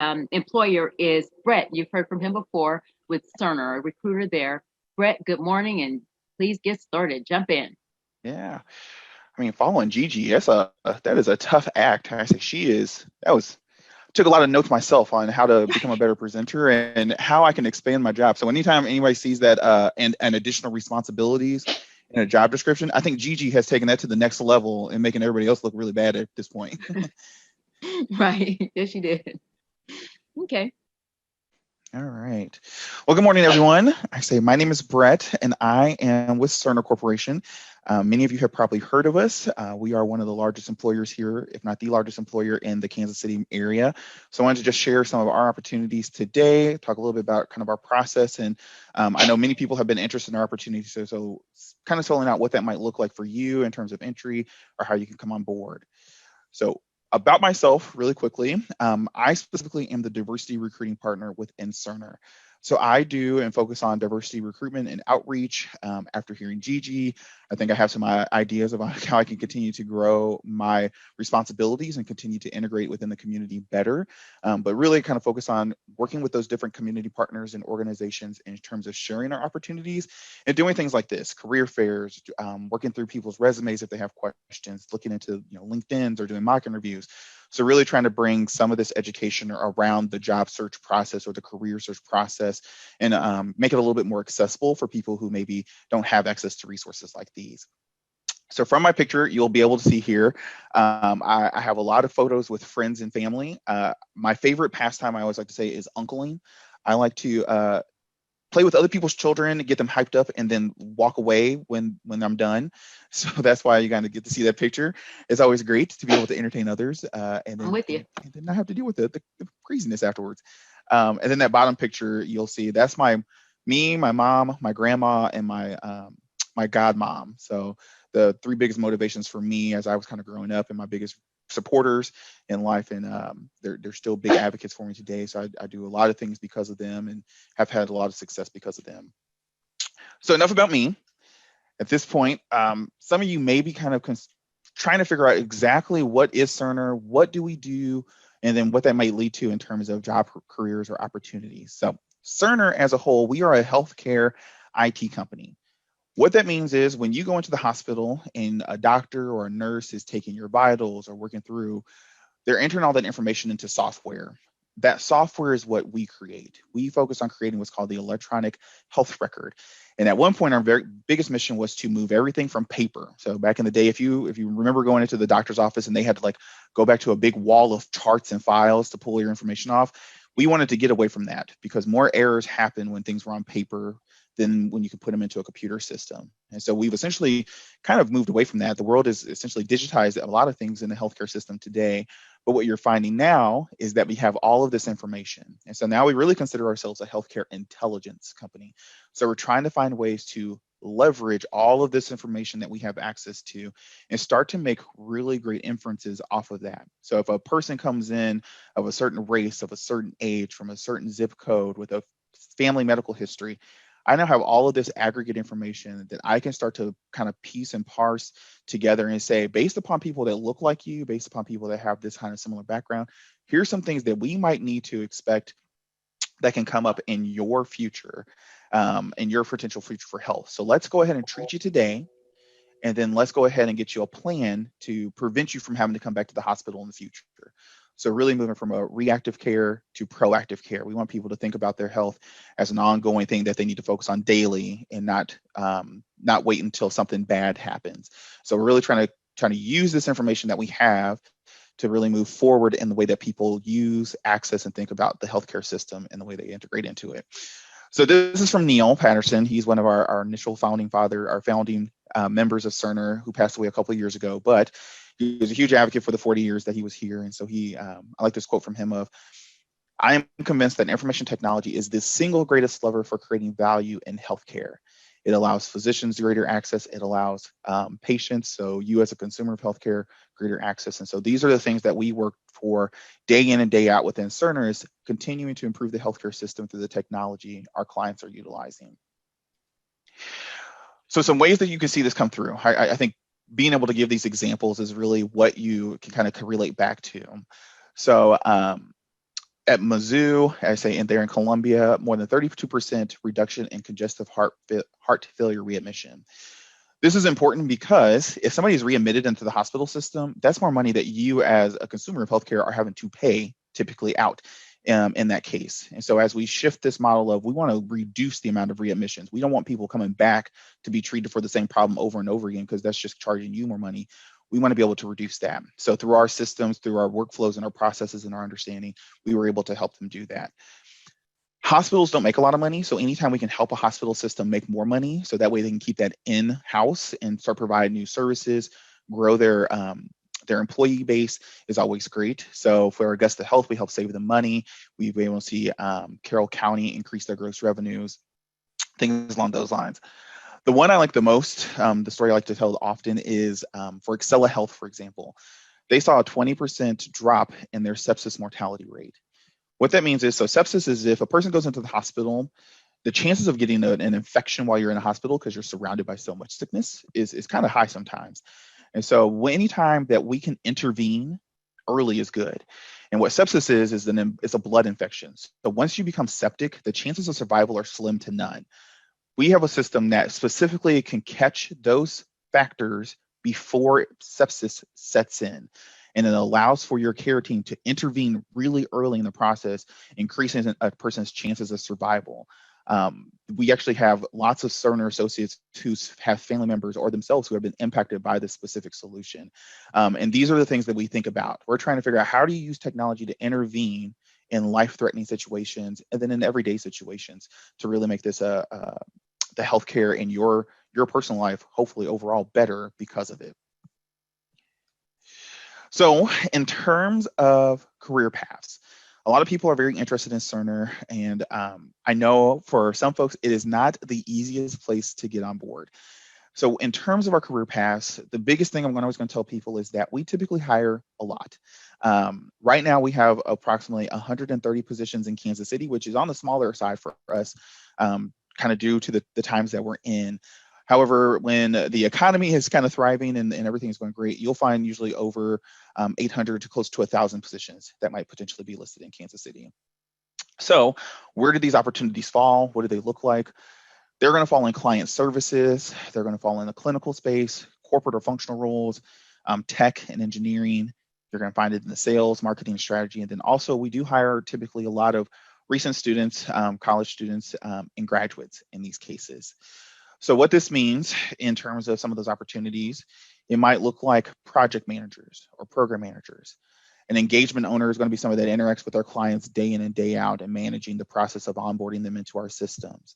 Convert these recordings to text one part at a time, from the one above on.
employer is Brett. You've heard from him before with Cerner, a recruiter there. Brett, good morning, and please get started. Jump in. Yeah, I mean, following Gigi, that is a tough act. I say that was took a lot of notes myself on how to become a better presenter and how I can expand my job. So anytime anybody sees that and additional responsibilities in a job description, I think Gigi has taken that to the next level and making everybody else look really bad at this point. Right. Yes, you did. Okay. All right. Well, good morning, everyone. I say my name is Brett, and I am with Cerner Corporation. Many of you have probably heard of us. We are one of the largest employers here, if not the largest employer in the Kansas City area. So I wanted to just share some of our opportunities today, talk a little bit about kind of our process. And I know many people have been interested in our opportunities. So kind of spelling out what that might look like for you in terms of entry or how you can come on board. So about myself, really quickly, I specifically am the diversity recruiting partner within Cerner. So I do and focus on diversity recruitment and outreach. After hearing Gigi, I think I have some ideas about how I can continue to grow my responsibilities and continue to integrate within the community better. But really kind of focus on working with those different community partners and organizations in terms of sharing our opportunities and doing things like this, career fairs, working through people's resumes if they have questions, looking into LinkedIn's or doing mock interviews. So really trying to bring some of this education around the job search process or the career search process and make it a little bit more accessible for people who maybe don't have access to resources like these. So from my picture, you'll be able to see here, I have a lot of photos with friends and family. My favorite pastime I always like to say is uncling. I like to play with other people's children, get them hyped up, and then walk away when I'm done. So that's why you kind of get to see that picture. It's always great to be able to entertain others, and I'm then with you. and then not have to deal with the craziness afterwards. And then that bottom picture, you'll see that's me, my mom, my grandma, and my godmom. So the three biggest motivations for me as I was kind of growing up, and my biggest supporters in life, and they're still big advocates for me today. So I do a lot of things because of them, and have had a lot of success because of them. So enough about me. At this point, some of you may be kind of trying to figure out exactly what is Cerner, what do we do, and then what that might lead to in terms of job careers or opportunities. So Cerner as a whole, we are a healthcare IT company. What that means is when you go into the hospital and a doctor or a nurse is taking your vitals or working through, they're entering all that information into software. That software is what we create. We focus on creating what's called the electronic health record. And at one point, our very biggest mission was to move everything from paper. So back in the day, if you remember going into the doctor's office and they had to like go back to a big wall of charts and files to pull your information off, we wanted to get away from that because more errors happen when things were on paper than when you can put them into a computer system. And so we've essentially kind of moved away from that. The world is essentially digitized a lot of things in the healthcare system today. But what you're finding now is that we have all of this information. And so now we really consider ourselves a healthcare intelligence company. So we're trying to find ways to leverage all of this information that we have access to and start to make really great inferences off of that. So if a person comes in of a certain race, of a certain age, from a certain zip code with a family medical history, I now have all of this aggregate information that I can start to kind of piece and parse together and say, based upon people that look like you, based upon people that have this kind of similar background, here's some things that we might need to expect that can come up in your future, in your potential future for health. So let's go ahead and treat you today. And then let's go ahead and get you a plan to prevent you from having to come back to the hospital in the future. So really moving from a reactive care to proactive care. We want people to think about their health as an ongoing thing that they need to focus on daily and not wait until something bad happens. So we're really trying to use this information that we have to really move forward in the way that people use, access, and think about the healthcare system and the way they integrate into it. So this is from Neil Patterson. He's one of our initial founding members of Cerner who passed away a couple of years ago, but he was a huge advocate for the 40 years that he was here. And so I like this quote from him of, I am convinced that information technology is the single greatest lever for creating value in healthcare. It allows physicians greater access. It allows patients, so you as a consumer of healthcare, greater access. And so these are the things that we work for day in and day out within Cerner, is continuing to improve the healthcare system through the technology our clients are utilizing. So some ways that you can see this come through. I think being able to give these examples is really what you can kind of relate back to. So At Mizzou, I say, and there in Columbia, more than 32% reduction in congestive heart failure readmission. This is important because if somebody is readmitted into the hospital system, that's more money that you as a consumer of healthcare are having to pay typically out in that case. And so as we shift this model of we want to reduce the amount of readmissions, we don't want people coming back to be treated for the same problem over and over again because that's just charging you more money. We want to be able to reduce that. So through our systems, through our workflows and our processes and our understanding, we were able to help them do that. Hospitals don't make a lot of money, so anytime we can help a hospital system make more money, so that way they can keep that in-house and start providing new services, grow their employee base is always great. So for Augusta Health, we help save them money. We've been able to see Carroll County increase their gross revenues, things along those lines. The one I like the most, the story I like to tell often is for Excella Health, for example. They saw a 20% drop in their sepsis mortality rate. What that means is, so sepsis is if a person goes into the hospital, the chances of getting an infection while you're in a hospital because you're surrounded by so much sickness is kind of high sometimes. And so anytime that we can intervene early is good. And what sepsis is a blood infection. So once you become septic, the chances of survival are slim to none. We have a system that specifically can catch those factors before sepsis sets in. And it allows for your care team to intervene really early in the process, increasing a person's chances of survival. We actually have lots of Cerner associates who have family members or themselves who have been impacted by this specific solution. And these are the things that we think about. We're trying to figure out how do you use technology to intervene in life-threatening situations and then in everyday situations to really make this the healthcare in your personal life, hopefully overall better because of it. So in terms of career paths, a lot of people are very interested in Cerner, and I know for some folks, it is not the easiest place to get on board. So in terms of our career paths, the biggest thing I'm always going to tell people is that we typically hire a lot. Right now, we have approximately 130 positions in Kansas City, which is on the smaller side for us, kind of due to the times that we're in. However, when the economy is kind of thriving and everything is going great, you'll find usually over 800 to close to 1,000 positions that might potentially be listed in Kansas City. So where do these opportunities fall? What do they look like? They're going to fall in client services. They're going to fall in the clinical space, corporate or functional roles, tech and engineering. You're going to find it in the sales, marketing, strategy. And then also we do hire typically a lot of recent students, college students, and graduates in these cases. So what this means in terms of some of those opportunities, it might look like project managers or program managers. An engagement owner is going to be somebody that interacts with our clients day in and day out and managing the process of onboarding them into our systems.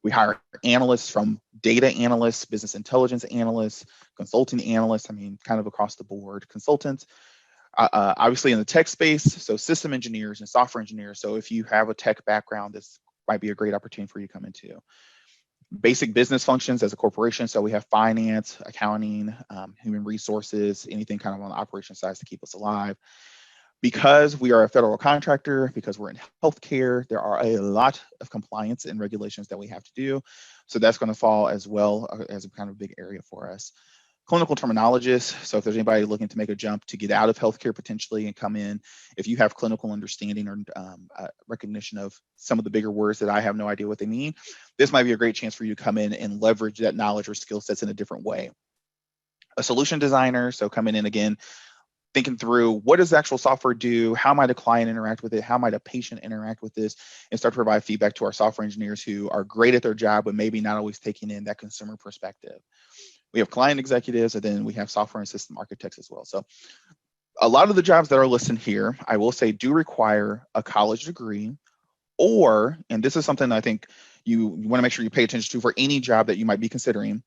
We hire analysts from data analysts, business intelligence analysts, consulting analysts, I mean, kind of across the board, consultants, obviously in the tech space, so system engineers and software engineers. So if you have a tech background, this might be a great opportunity for you to come into. Basic business functions as a corporation. So we have finance, accounting, human resources, anything kind of on the operation side to keep us alive. Because we are a federal contractor, because we're in healthcare, there are a lot of compliance and regulations that we have to do. So that's going to fall as well as a kind of big area for us. Clinical terminologists. So if there's anybody looking to make a jump to get out of healthcare potentially and come in, if you have clinical understanding or recognition of some of the bigger words that I have no idea what they mean, this might be a great chance for you to come in and leverage that knowledge or skill sets in a different way. A solution designer. So coming in again, thinking through what does the actual software do? How might a client interact with it? How might a patient interact with this? And start to provide feedback to our software engineers who are great at their job, but maybe not always taking in that consumer perspective. We have client executives, and then we have software and system architects as well. So a lot of the jobs that are listed here, I will say, do require a college degree, or, and this is something I think you want to make sure you pay attention to for any job that you might be considering,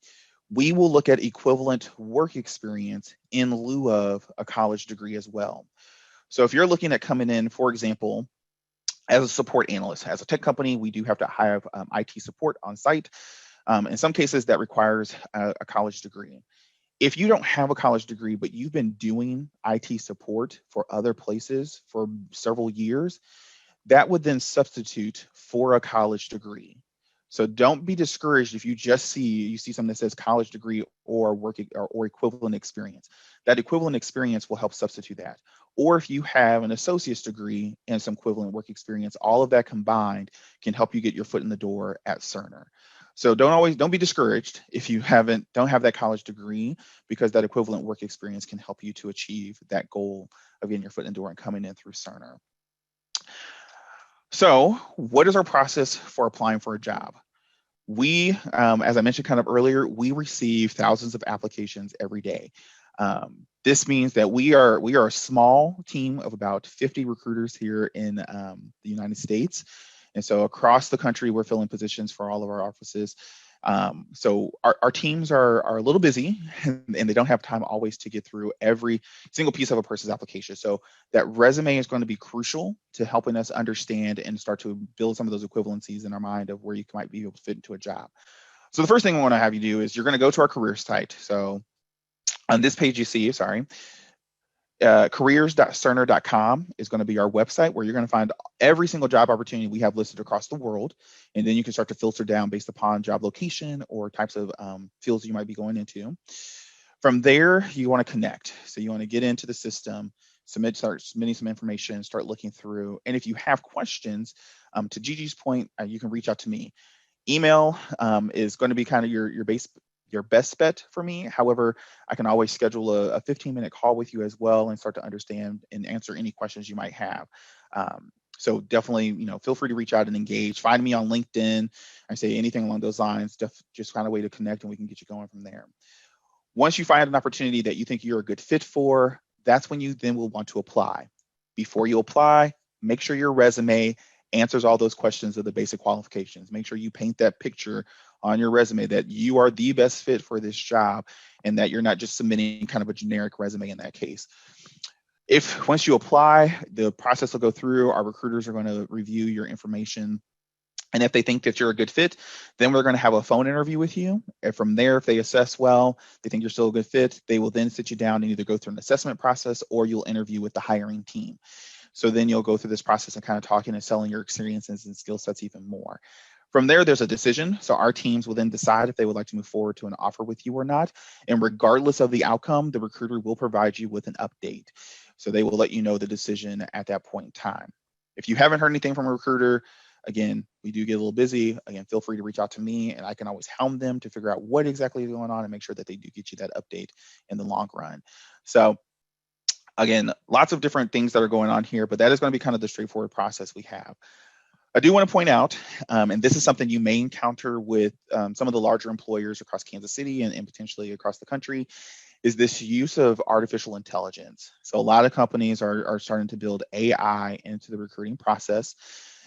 we will look at equivalent work experience in lieu of a college degree as well. So if you're looking at coming in, for example, as a support analyst, as a tech company, we do have to have IT support on site. In some cases, that requires a college degree. If you don't have a college degree, but you've been doing IT support for other places for several years, that would then substitute for a college degree. So don't be discouraged if you see something that says college degree or work or equivalent experience. That equivalent experience will help substitute that. or if you have an associate's degree and some equivalent work experience, all of that combined can help you get your foot in the door at Cerner. So don't be discouraged if you don't have that college degree, because that equivalent work experience can help you to achieve that goal of getting your foot in the door and coming in through Cerner. So what is our process for applying for a job? We, as I mentioned kind of earlier, we receive thousands of applications every day. This means that we are a small team of about 50 recruiters here in the United States. And so across the country, we're filling positions for all of our offices. So our teams are a little busy, and they don't have time always to get through every single piece of a person's application. So that resume is going to be crucial to helping us understand and start to build some of those equivalencies in our mind of where you might be able to fit into a job. So the first thing we want to have you do is you're going to go to our careers site. So on this page you see, careers.cerner.com is going to be our website, where you're going to find every single job opportunity we have listed across the world. And then you can start to filter down based upon job location or types of fields you might be going into. From there, you want to connect. So you want to get into the system, start submitting some information, start looking through. And if you have questions, to Gigi's point, you can reach out to me. Email is going to be kind of your best bet for me. However, I can always schedule a 15-minute call with you as well and start to understand and answer any questions you might have. So definitely, feel free to reach out and engage. Find me on LinkedIn. I say anything along those lines. Just find a way to connect, and we can get you going from there. Once you find an opportunity that you think you're a good fit for, that's when you then will want to apply. Before you apply, make sure your resume answers all those questions of the basic qualifications. Make sure you paint that picture on your resume that you are the best fit for this job, and that you're not just submitting kind of a generic resume in that case. If once you apply, the process will go through. Our recruiters are going to review your information. And if they think that you're a good fit, then we're going to have a phone interview with you. And from there, if they assess well, they think you're still a good fit, they will then sit you down and either go through an assessment process, or you'll interview with the hiring team. So then you'll go through this process and kind of talking and selling your experiences and skill sets even more. From there, there's a decision. So our teams will then decide if they would like to move forward to an offer with you or not. And regardless of the outcome, the recruiter will provide you with an update. So they will let you know the decision at that point in time. If you haven't heard anything from a recruiter, again, we do get a little busy. Again, feel free to reach out to me, and I can always helm them to figure out what exactly is going on and make sure that they do get you that update in the long run. So again, lots of different things that are going on here, but that is going to be kind of the straightforward process we have. I do want to point out, and this is something you may encounter with some of the larger employers across Kansas City and potentially across the country, is this use of artificial intelligence. So a lot of companies are starting to build AI into the recruiting process,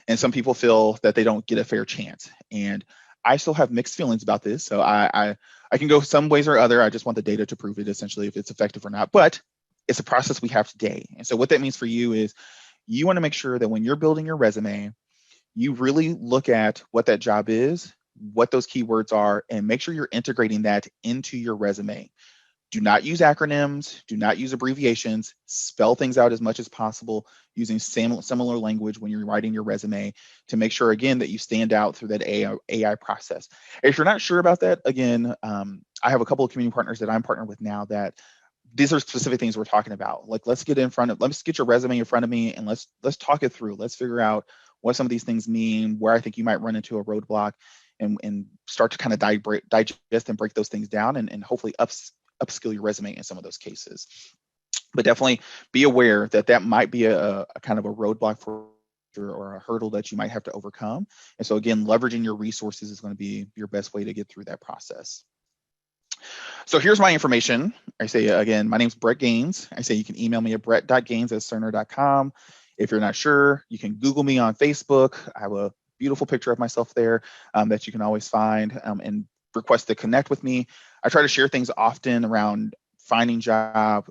and some people feel that they don't get a fair chance. And I still have mixed feelings about this. So I can go some ways or other. I just want the data to prove it, essentially, if it's effective or not. But it's a process we have today. And so what that means for you is you want to make sure that when you're building your resume, you really look at what that job is, what those keywords are, and make sure you're integrating that into your resume. Do not use acronyms, do not use abbreviations, spell things out as much as possible using similar language when you're writing your resume to make sure, again, that you stand out through that AI process. If you're not sure about that, again, I have a couple of community partners that I'm partnered with now that these are specific things we're talking about. Like, let's get your resume in front of me, and let's talk it through. Let's figure out what some of these things mean, where I think you might run into a roadblock, and start to kind of digest and break those things down, and hopefully upskill your resume in some of those cases. But definitely be aware that that might be a kind of a roadblock for or a hurdle that you might have to overcome. And so again, leveraging your resources is going to be your best way to get through that process. So here's my information. I say, again, my name's Brett Gaines. I say you can email me at brett.gaines@cerner.com. If you're not sure, you can Google me on Facebook. I have a beautiful picture of myself there that you can always find and request to connect with me. I try to share things often around finding job,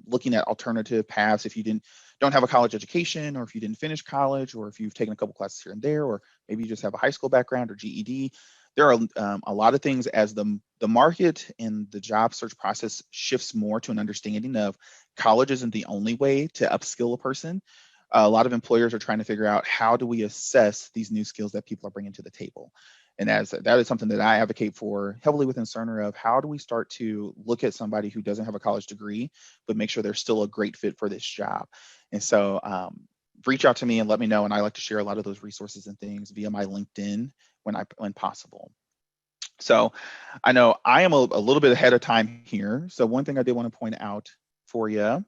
looking at alternative paths if you don't have a college education, or if you didn't finish college, or if you've taken a couple classes here and there, or maybe you just have a high school background or GED. There are a lot of things as the market and the job search process shifts more to an understanding of college isn't the only way to upskill a person. A lot of employers are trying to figure out, how do we assess these new skills that people are bringing to the table? And that is something that I advocate for heavily within Cerner of how do we start to look at somebody who doesn't have a college degree, but make sure they're still a great fit for this job. And so reach out to me and let me know. And I like to share a lot of those resources and things via my LinkedIn when possible. So I know I am a little bit ahead of time here. So one thing I did want to point out for you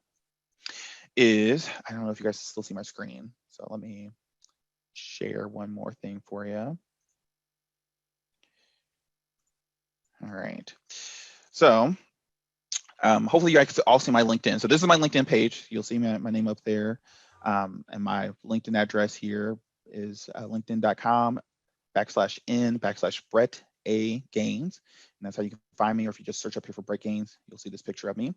is, I don't know if you guys still see my screen. So let me share one more thing for you. All right. So hopefully you guys all see my LinkedIn. So this is my LinkedIn page. You'll see my name up there. And my LinkedIn address here is linkedin.com/n/Brett A. Gaines. And that's how you can find me. Or if you just search up here for Brett Gaines, you'll see this picture of me.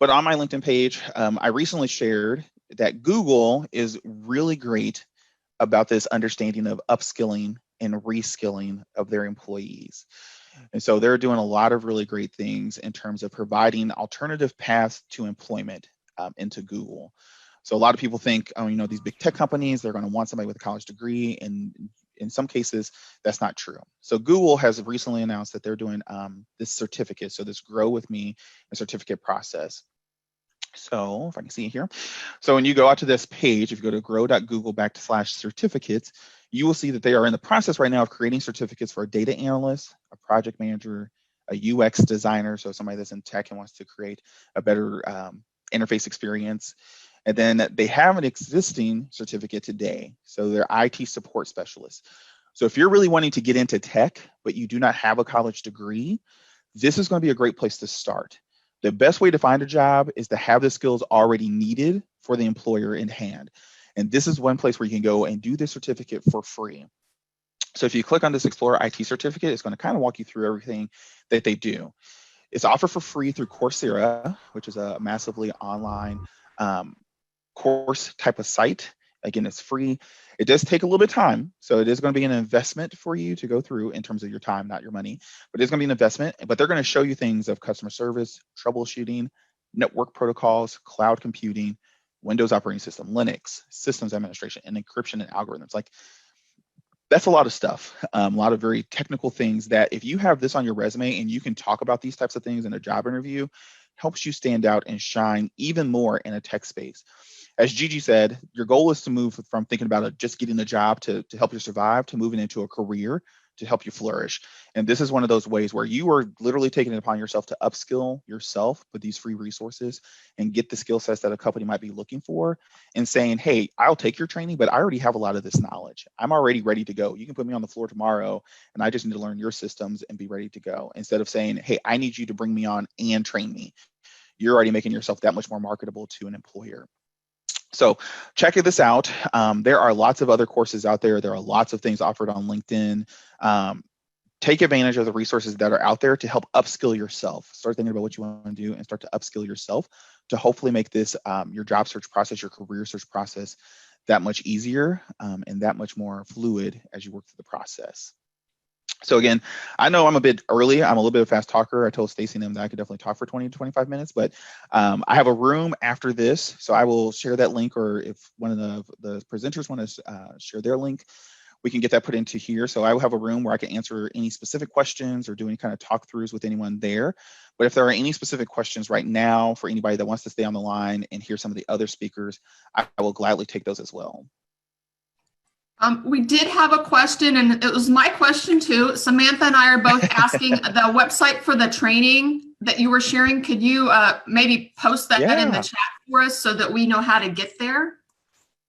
But on my LinkedIn page, I recently shared that Google is really great about this understanding of upskilling and reskilling of their employees. And so they're doing a lot of really great things in terms of providing alternative paths to employment into Google. So a lot of people think, oh, these big tech companies, they're going to want somebody with a college degree. And in some cases, that's not true. So Google has recently announced that they're doing this certificate. So this Grow With Me, a certificate process. So if I can see it here. So when you go out to this page, if you go to grow.google/certificates, you will see that they are in the process right now of creating certificates for a data analyst, a project manager, a UX designer, so somebody that's in tech and wants to create a better interface experience. And then they have an existing certificate today. So they're IT support specialists. So if you're really wanting to get into tech, but you do not have a college degree, this is going to be a great place to start. The best way to find a job is to have the skills already needed for the employer in hand. And this is one place where you can go and do this certificate for free. So if you click on this Explore IT certificate, it's going to kind of walk you through everything that they do. It's offered for free through Coursera, which is a massively online course type of site. Again, it's free. It does take a little bit of time. So it is going to be an investment for you to go through in terms of your time, not your money, but it's going to be an investment. But they're going to show you things of customer service, troubleshooting, network protocols, cloud computing, Windows operating system, Linux, systems administration, and encryption and algorithms. Like, that's a lot of stuff, a lot of very technical things that if you have this on your resume and you can talk about these types of things in a job interview, helps you stand out and shine even more in a tech space. As Gigi said, your goal is to move from thinking about just getting a job to help you survive to moving into a career to help you flourish. And this is one of those ways where you are literally taking it upon yourself to upskill yourself with these free resources and get the skill sets that a company might be looking for and saying, hey, I'll take your training, but I already have a lot of this knowledge. I'm already ready to go. You can put me on the floor tomorrow and I just need to learn your systems and be ready to go. Instead of saying, hey, I need you to bring me on and train me. You're already making yourself that much more marketable to an employer. So check this out. There are lots of other courses out there. There are lots of things offered on LinkedIn. Take advantage of the resources that are out there to help upskill yourself. Start thinking about what you want to do and start to upskill yourself to hopefully make this your job search process, your career search process that much easier and that much more fluid as you work through the process. So again, I know I'm a bit early. I'm a little bit of a fast talker. I told Stacy and them that I could definitely talk for 20 to 25 minutes, but I have a room after this. So I will share that link, or if one of the presenters want to share their link, we can get that put into here. So I will have a room where I can answer any specific questions or do any kind of talk throughs with anyone there. But if there are any specific questions right now for anybody that wants to stay on the line and hear some of the other speakers, I will gladly take those as well. We did have a question, and it was my question too. Samantha and I are both asking the website for the training that you were sharing. Could you maybe post that in the chat for us so that we know how to get there?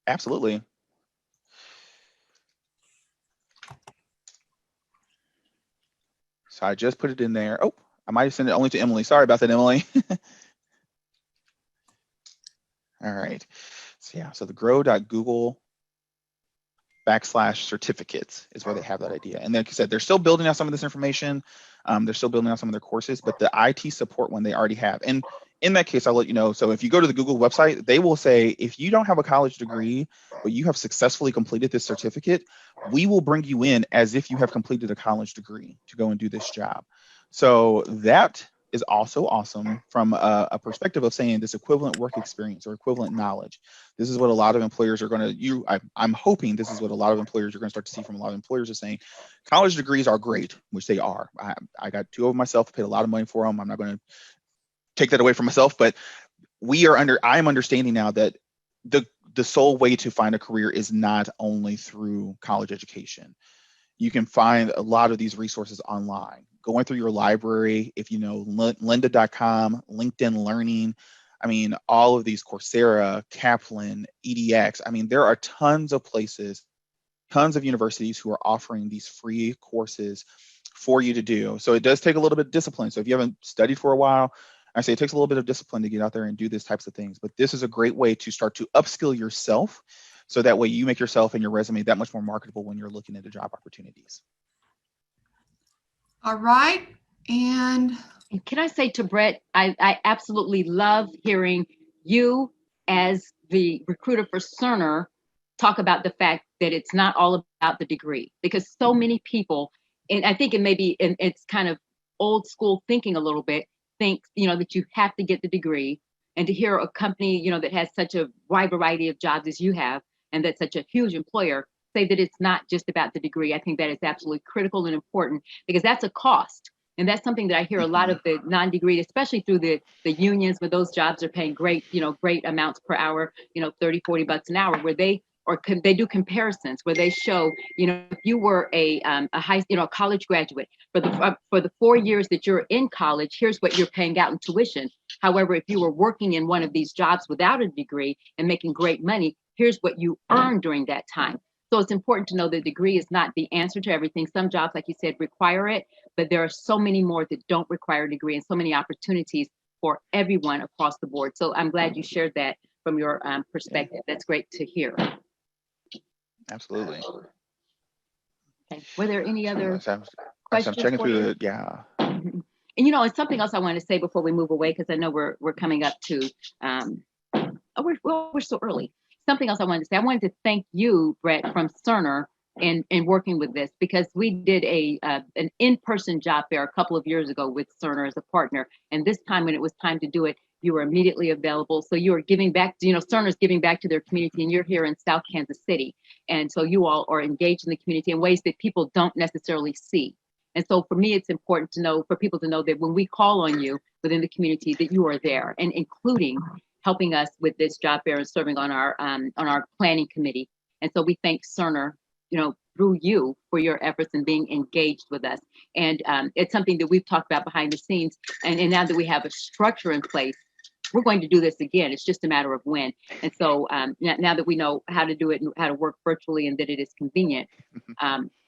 Absolutely. So I just put it in there. Oh, I might have sent it only to Emily. Sorry about that, Emily. All right. So yeah, so the grow.google/certificates is where they have that idea. And like I said, they're still building out some of this information. They're still building out some of their courses, but the IT support one they already have. And in that case, I'll let you know. So if you go to the Google website, they will say, if you don't have a college degree, but you have successfully completed this certificate, we will bring you in as if you have completed a college degree to go and do this job. So that is also awesome from a perspective of saying this equivalent work experience or equivalent knowledge. This is what a lot of employers are going to, I'm hoping this is what a lot of employers are going to start to see from a lot of employers are saying, college degrees are great, which they are. I got two of them myself, paid a lot of money for them. I'm not going to take that away from myself, but I'm understanding now that the sole way to find a career is not only through college education. You can find a lot of these resources online. Going through your library, if you know lynda.com, LinkedIn Learning, I mean, all of these, Coursera, Kaplan, EDX, I mean, there are tons of places, tons of universities who are offering these free courses for you to do. So it does take a little bit of discipline. So if you haven't studied for a while, I say it takes a little bit of discipline to get out there and do these types of things, but this is a great way to start to upskill yourself. So that way you make yourself and your resume that much more marketable when you're looking into job opportunities. All right. And can I say to Brett, I absolutely love hearing you as the recruiter for Cerner talk about the fact that it's not all about the degree, because so many people, and I think it's kind of old school thinking a little bit, think, that you have to get the degree. And to hear a company, that has such a wide variety of jobs as you have, and that's such a huge employer, say that it's not just about the degree. I think that is absolutely critical and important, because that's a cost. And that's something that I hear a lot of the non-degree, especially through the unions, where those jobs are paying great amounts per hour, $30-$40 an hour, where they do comparisons where they show, if you were a college graduate for the 4 years that you're in college, here's what you're paying out in tuition. However, if you were working in one of these jobs without a degree and making great money, here's what you earned during that time. So it's important to know that degree is not the answer to everything. Some jobs, like you said, require it, but there are so many more that don't require a degree, and so many opportunities for everyone across the board. So I'm glad you shared that from your perspective. That's great to hear. Absolutely. Okay. Were there any other I'm questions? checking through yeah. And it's something else I want to say before we move away, because I know we're coming up to we're so early. Something else I wanted to say. I wanted to thank you, Brett, from Cerner, in working with this, because we did an in-person job fair a couple of years ago with Cerner as a partner. And this time, when it was time to do it, you were immediately available. So you are giving back, Cerner's giving back to their community, and you're here in South Kansas City. And so you all are engaged in the community in ways that people don't necessarily see. And so for me, it's important for people to know that when we call on you within the community, that you are there, and including helping us with this job fair and serving on our planning committee. And so we thank Cerner, through you, for your efforts in being engaged with us. And it's something that we've talked about behind the scenes. And now that we have a structure in place, we're going to do this again. It's just a matter of when. And so now that we know how to do it and how to work virtually, and that it is convenient,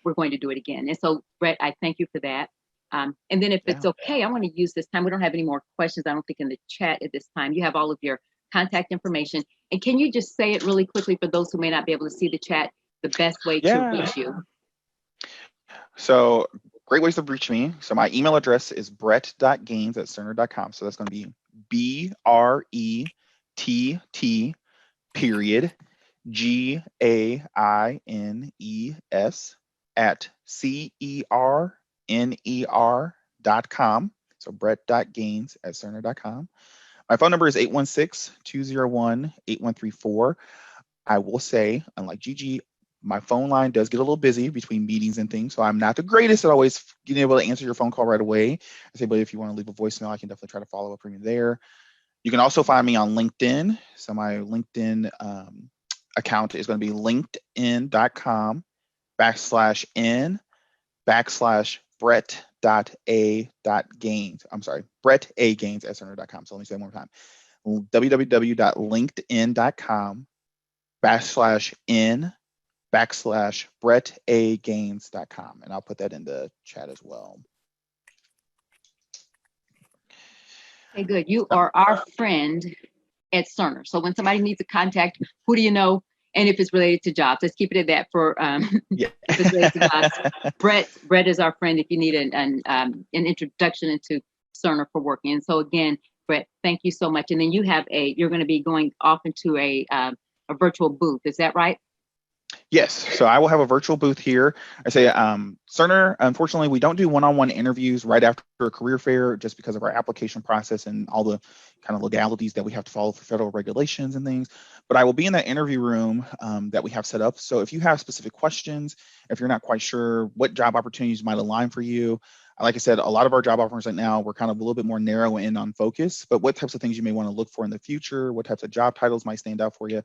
we're going to do it again. And so, Brett, I thank you for that. And then if it's okay, I want to use this time. We don't have any more questions, I don't think, in the chat at this time. You have all of your contact information. And can you just say it really quickly for those who may not be able to see the chat, the best way to reach you? So great ways to reach me. So my email address is brett.gaines@cerner.com. So that's going to be BRETT period GAINES at CERNER.com. So brett.gaines@cerner.com. My phone number is 816-201-8134. I will say, unlike Gigi, my phone line does get a little busy between meetings and things, so I'm not the greatest at always being able to answer your phone call right away. I say, but if you want to leave a voicemail, I can definitely try to follow up from you there. You can also find me on LinkedIn. So my LinkedIn account is going to be linkedin.com/Brett.A.Gaines. I'm sorry, Brett A. Gaines at Cerner.com. So let me say it one more time. www.linkedin.com/Brett.A.Gaines.com. And I'll put that in the chat as well. Okay, good. You are our friend at Cerner. So when somebody needs a contact, who do you know? And if it's related to jobs, let's keep it at that for if it's related to jobs. Brett is our friend if you need an introduction into Cerner for working. And so again, Brett, thank you so much. And then you're going to be going off into a virtual booth. Is that right? Yes, so I will have a virtual booth here. I say, Cerner, unfortunately, we don't do one-on-one interviews right after a career fair just because of our application process and all the kind of legalities that we have to follow for federal regulations and things. But I will be in that interview room that we have set up. So if you have specific questions, if you're not quite sure what job opportunities might align for you, like I said, a lot of our job offers right now, we're kind of a little bit more narrow in on focus, but what types of things you may want to look for in the future, what types of job titles might stand out for you,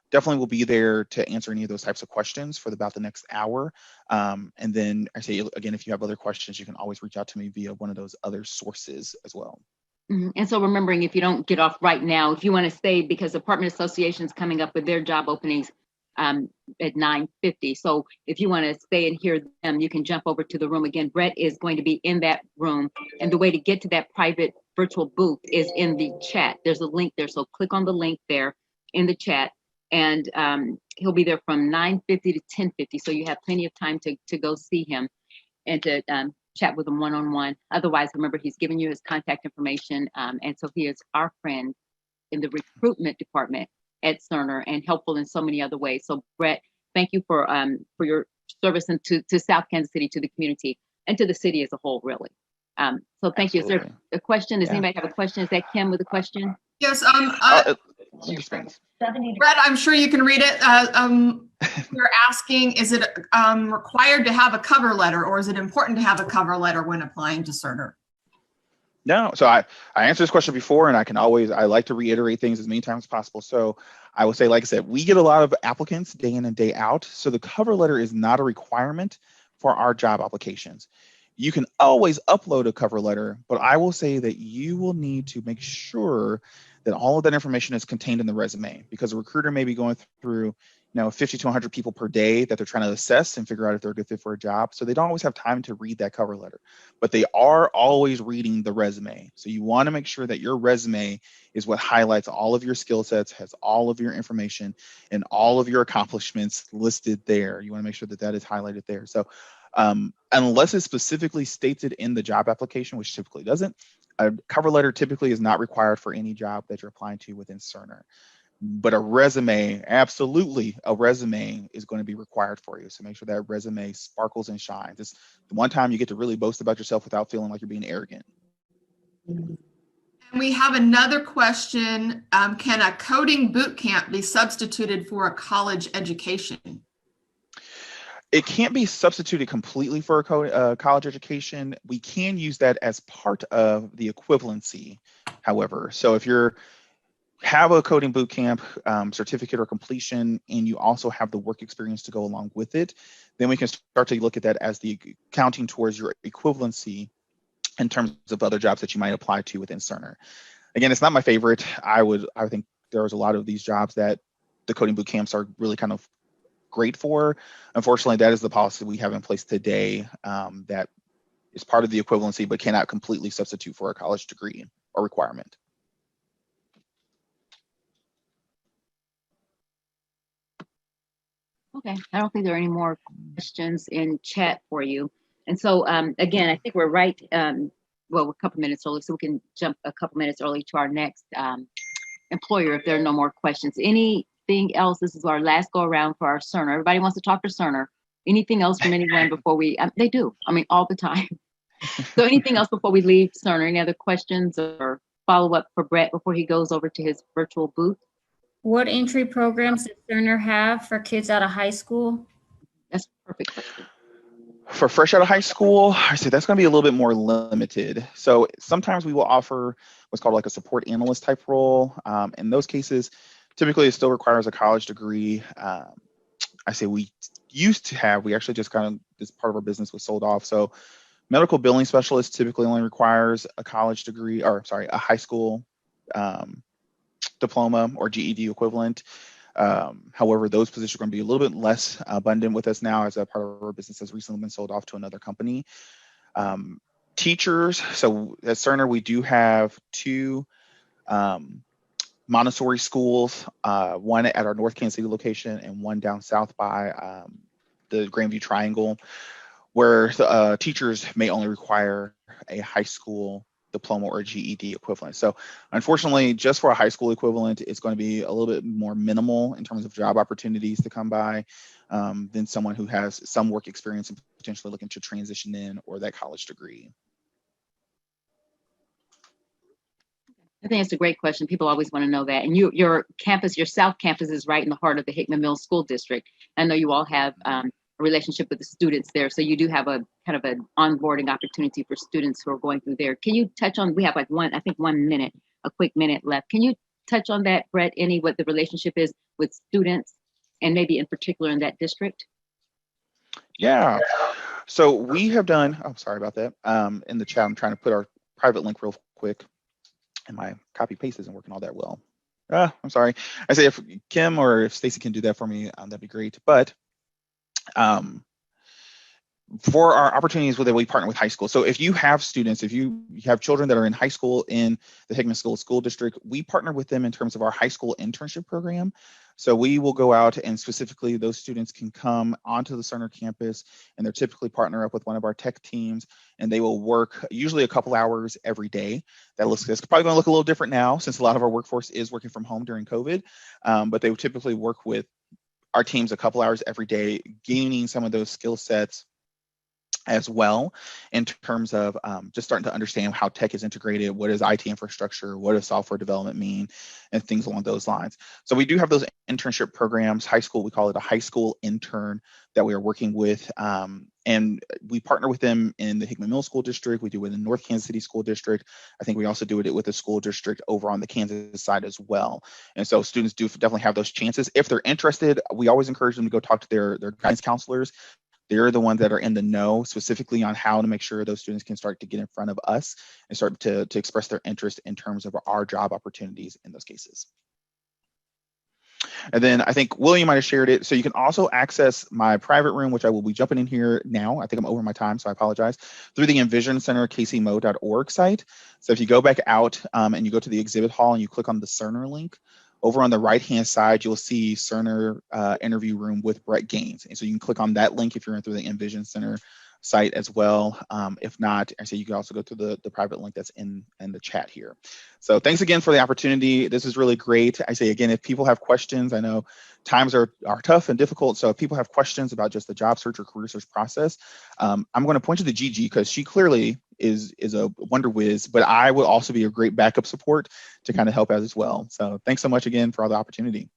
definitely will be there to answer any of those types of questions for about the next hour. And then I say, again, if you have other questions, you can always reach out to me via one of those other sources as well. And so remembering, if you don't get off right now, if you want to stay, because Apartment Association is coming up with their job openings at 9:50. So if you want to stay and hear them, you can jump over to the room. Again, Brett is going to be in that room. And the way to get to that private virtual booth is in the chat. There's a link there. So click on the link there in the chat. And he'll be there from 9:50 to 10:50. So you have plenty of time to go see him and to chat with him one-on-one. Otherwise, remember, he's giving you his contact information. And so he is our friend in the recruitment department at Cerner and helpful in so many other ways. So Brett, thank you for your service and to South Kansas City, to the community, and to the city as a whole, really. So thank you. Is there a question? Does anybody have a question? Is that Kim with a question? Yes. Expense. Brett, I'm sure you can read it. You're asking, is it required to have a cover letter, or is it important to have a cover letter when applying to Cerner? No, so I answered this question before, and I like to reiterate things as many times as possible. So I would say, like I said, we get a lot of applicants day in and day out. So the cover letter is not a requirement for our job applications. You can always upload a cover letter, but I will say that you will need to make sure that all of that information is contained in the resume, because a recruiter may be going through 50 to 100 people per day that they're trying to assess and figure out if they're a good fit for a job. So they don't always have time to read that cover letter, but they are always reading the resume. So you want to make sure that your resume is what highlights all of your skill sets, has all of your information and all of your accomplishments listed there. You want to make sure that that is highlighted there. So unless it specifically states it in the job application, which typically doesn't, a cover letter typically is not required for any job that you're applying to within Cerner. But a resume, absolutely, a resume is going to be required for you. So make sure that resume sparkles and shines. It's the one time you get to really boast about yourself without feeling like you're being arrogant. And we have another question. Can a coding boot camp be substituted for a college education? It can't be substituted completely for a college education. We can use that as part of the equivalency, however. So if you have a coding boot camp certificate or completion, and you also have the work experience to go along with it, then we can start to look at that as the counting towards your equivalency in terms of other jobs that you might apply to within Cerner. Again, it's not my favorite. I think there's a lot of these jobs that the coding boot camps are really kind of great for. Unfortunately, that is the policy we have in place today, that is part of the equivalency but cannot completely substitute for a college degree or requirement. Okay, I don't think there are any more questions in chat for you. And so again, I think we're right. Well, we're a couple minutes early, so we can jump a couple minutes early to our next employer if there are no more questions. Anything else? This is our last go around for our Cerner. Everybody wants to talk to Cerner. Anything else from anyone before we, they do, I mean, all the time. So anything else before we leave Cerner? Any other questions or follow up for Brett before he goes over to his virtual booth? What entry programs does Cerner have for kids out of high school? That's a perfect question. For fresh out of high school, I say that's going to be a little bit more limited. So sometimes we will offer what's called like a support analyst type role. In those cases, typically it still requires a college degree. I say we actually just kind of, this part of our business was sold off. So medical billing specialist typically only requires a college degree, or sorry, a high school diploma or GED equivalent. However, those positions are going to be a little bit less abundant with us now, as a part of our business has recently been sold off to another company. Teachers, so at Cerner, we do have two Montessori schools, one at our North Kansas City location and one down south by the Grandview Triangle, where teachers may only require a high school diploma or GED equivalent. So unfortunately, just for a high school equivalent, it's going to be a little bit more minimal in terms of job opportunities to come by than someone who has some work experience and potentially looking to transition in or that college degree. I think it's a great question. People always want to know that. And your campus, your South Campus, is right in the heart of the Hickman Mills School District. I know you all have a relationship with the students there, so you do have a kind of an onboarding opportunity for students who are going through there. Can you touch on? We have like 1 minute, a quick minute left. Can you touch on that, Brett? What the relationship is with students, and maybe in particular in that district? Yeah. So we have done. Oh, sorry about that. In the chat, I'm trying to put our private link real quick. And my copy paste isn't working all that well. I'm sorry. I say if Kim or if Stacy can do that for me, that'd be great. But for our opportunities that we partner with high school. So if you have students, if you have children that are in high school in the Hickman School District, we partner with them in terms of our high school internship program. So we will go out and specifically those students can come onto the Cerner campus and they're typically partner up with one of our tech teams and they will work usually a couple hours every day. That's probably going to look a little different now since a lot of our workforce is working from home during COVID, but they would typically work with our teams a couple hours every day, gaining some of those skill sets as well in terms of just starting to understand how tech is integrated, what is IT infrastructure, what does software development mean, and things along those lines. So we do have those internship programs, high school, we call it a high school intern that we are working with. And we partner with them in the Hickman Mills School District. We do it in North Kansas City School District. I think we also do it with the school district over on the Kansas side as well. And so students do definitely have those chances. If they're interested, we always encourage them to go talk to their guidance counselors. They're the ones that are in the know specifically on how to make sure those students can start to get in front of us and start to express their interest in terms of our job opportunities in those cases. And then I think William might have shared it. So you can also access my private room, which I will be jumping in here now. I think I'm over my time, so I apologize, through the Envision Center kcmo.org site. So if you go back out and you go to the exhibit hall and you click on the Cerner link, over on the right-hand side, you'll see Cerner interview room with Brett Gaines. And so you can click on that link if you're in through the Envision Center site as well. If not, I say you can also go to the private link that's in the chat here. So thanks again for the opportunity. This is really great. I say again, if people have questions, I know times are tough and difficult. So if people have questions about just the job search or career search process, I'm going to point you to Gigi because she clearly is a wonder whiz, but I will also be a great backup support to kind of help out as well. So thanks so much again for all the opportunity.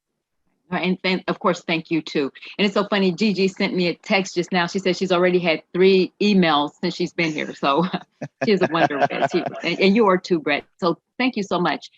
And then, of course, thank you too. And it's so funny, Gigi sent me a text just now. She said she's already had 3 emails since she's been here. So she's a wonder whiz. And you are too, Brett. So thank you so much.